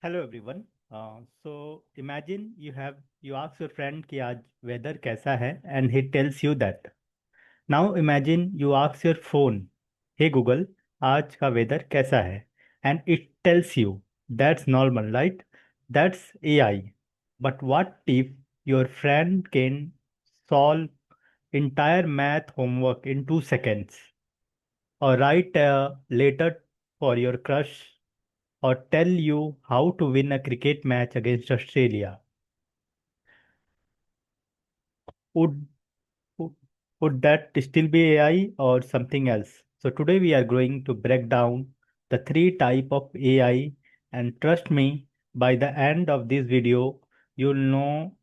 Hello everyone. So imagine you ask your friend कि आज weather कैसा है and he tells you that. Now imagine you ask your phone, hey Google, आज का weather कैसा है? And it tells you. That's normal, right? That's AI. But what if your friend can solve entire math homework in 2 seconds, or write a letter for your crush, or tell you how to win a cricket match against Australia? Would, would would that still be AI or something else? So today we are going to break down the three type of AI, and trust me, by the end of this video, you'll know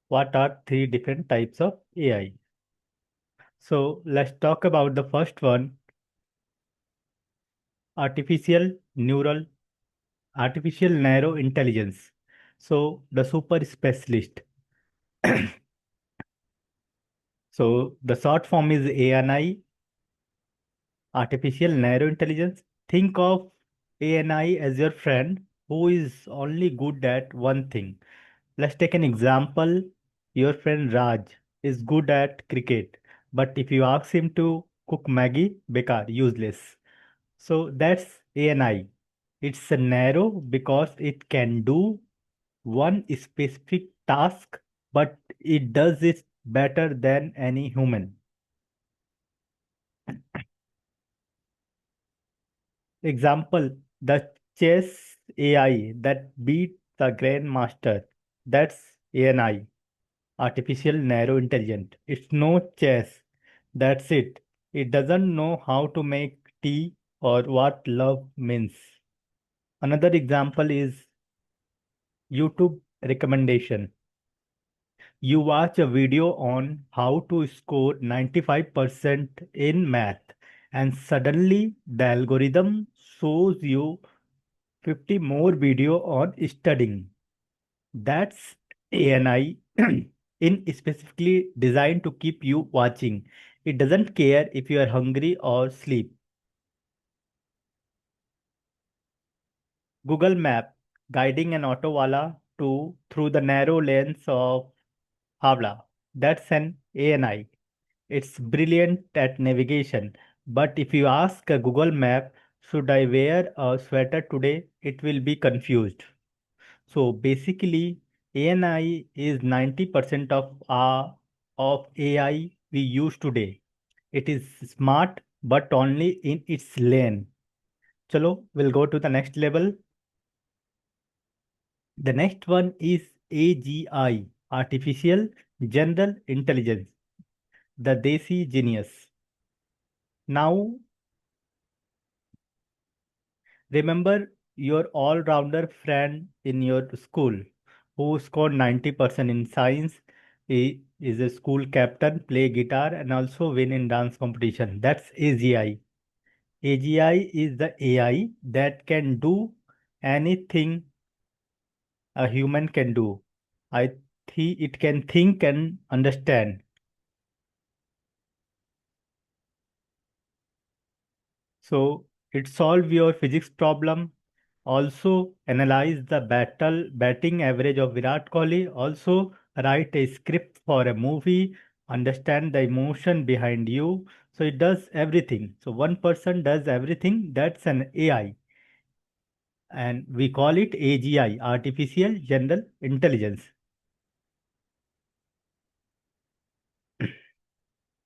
what are three different types of AI. So let's talk about the first one, artificial neural artificial narrow intelligence. So the super specialist. So the short form is ANI, artificial narrow intelligence. Think of ANI as your friend who is only good at one thing. Let's take an example. Your friend Raj is good at cricket, but if you ask him to cook Maggie, bekar, useless. So that's ANI. It's a narrow because it can do one specific task, but it does it better than any human. Example, the chess AI that beat the grandmaster. That's ANI, artificial narrow intelligent. It's no chess. That's it. It doesn't know how to make tea or what love means. Another example is YouTube recommendation. You watch a video on how to score 95% in math, and suddenly the algorithm shows you 50 more video on studying. That's ANI in specifically designed to keep you watching. It doesn't care if you are hungry or sleep. Google Map guiding an auto wala to through the narrow lanes of Havla. That's an ANI. It's brilliant at navigation. But if you ask a Google Map, should I wear a sweater today? It will be confused. So basically, ANI is 90% of AI we use today. It is smart, but only in its lane. Chalo, we'll go to the next level. The next one is AGI, Artificial General Intelligence, the Desi genius. Now, remember your all-rounder friend in your school who scored 90% in science, he is a school captain, play guitar and also win in dance competition. That's AGI. AGI is the AI that can do anything a human can do. I it can think and understand. So it solve your physics problem. Also analyze the batting average of Virat Kohli. Also write a script for a movie. Understand the emotion behind you. So it does everything. So one person does everything. That's an AI, and we call it AGI, Artificial General Intelligence.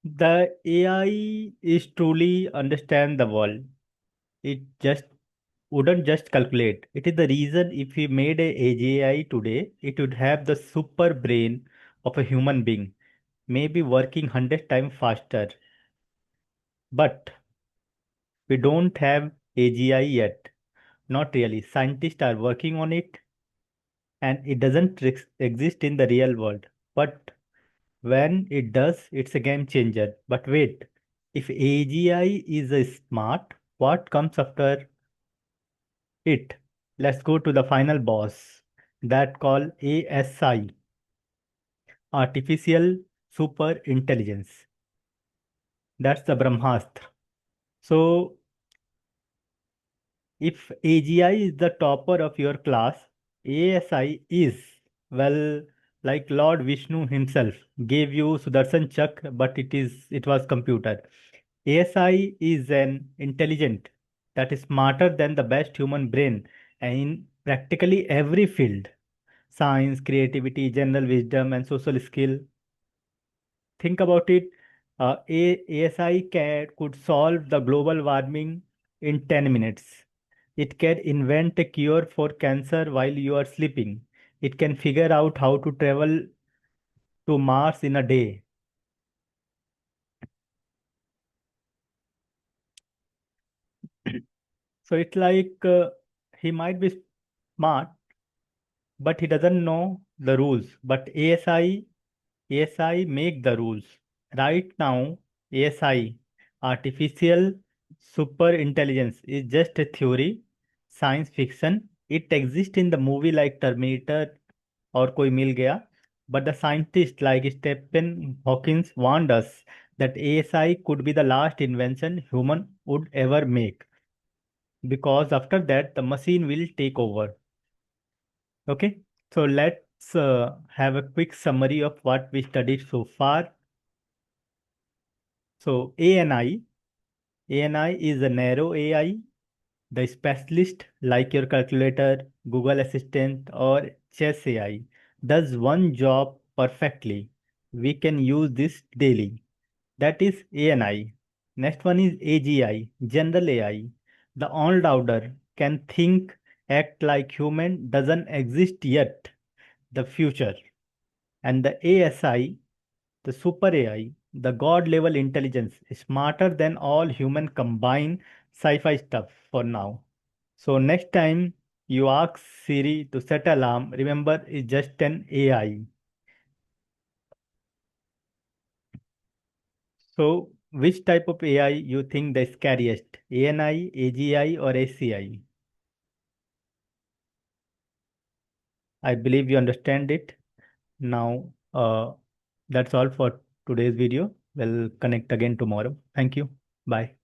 The AI is truly understand the world. It just wouldn't just calculate. It is the reason if we made a AGI today, it would have the super brain of a human being, maybe working 100 times faster. But we don't have AGI yet. Not really. Scientists are working on it and it doesn't exist in the real world. But when it does, it's a game changer. But wait, if AGI is a smart, what comes after it? Let's go to the final boss that call ASI, artificial super intelligence. That's the Brahmastra. So If AGI is the topper of your class, ASI is, well, like Lord Vishnu himself gave you Sudarshan Chakra, but it was computer. ASI is an intelligent that is smarter than the best human brain in practically every field: science, creativity, general wisdom, and social skill. Think about it. ASI could solve the global warming in 10 minutes. It can invent a cure for cancer while you are sleeping. It can figure out how to travel to Mars in a day. So it's like he might be smart, but he doesn't know the rules. But ASI make the rules. Right now, ASI, artificial super intelligence, is just a theory, science fiction. It exists in the movie like Terminator or Koi Mil Gaya. But the scientists like Stephen Hawking warned us that ASI could be the last invention human would ever make, because after that the machine will take over. Okay, so let's have a quick summary of what we studied so far. So ANI is a narrow AI. The specialist, like your calculator, Google Assistant, or Chess AI, does one job perfectly. We can use this daily. That is ANI. Next one is AGI, General AI. The all-rounder can think, act like human, doesn't exist yet. The future. And the ASI, the super AI, the God level intelligence, is smarter than all human combined sci-fi stuff for now. So next time you ask Siri to set alarm, remember it's just an AI. So which type of AI you think the scariest? ANI, AGI or ACI? I believe you understand it. Now that's all for today's video. We'll connect again tomorrow. Thank you. Bye.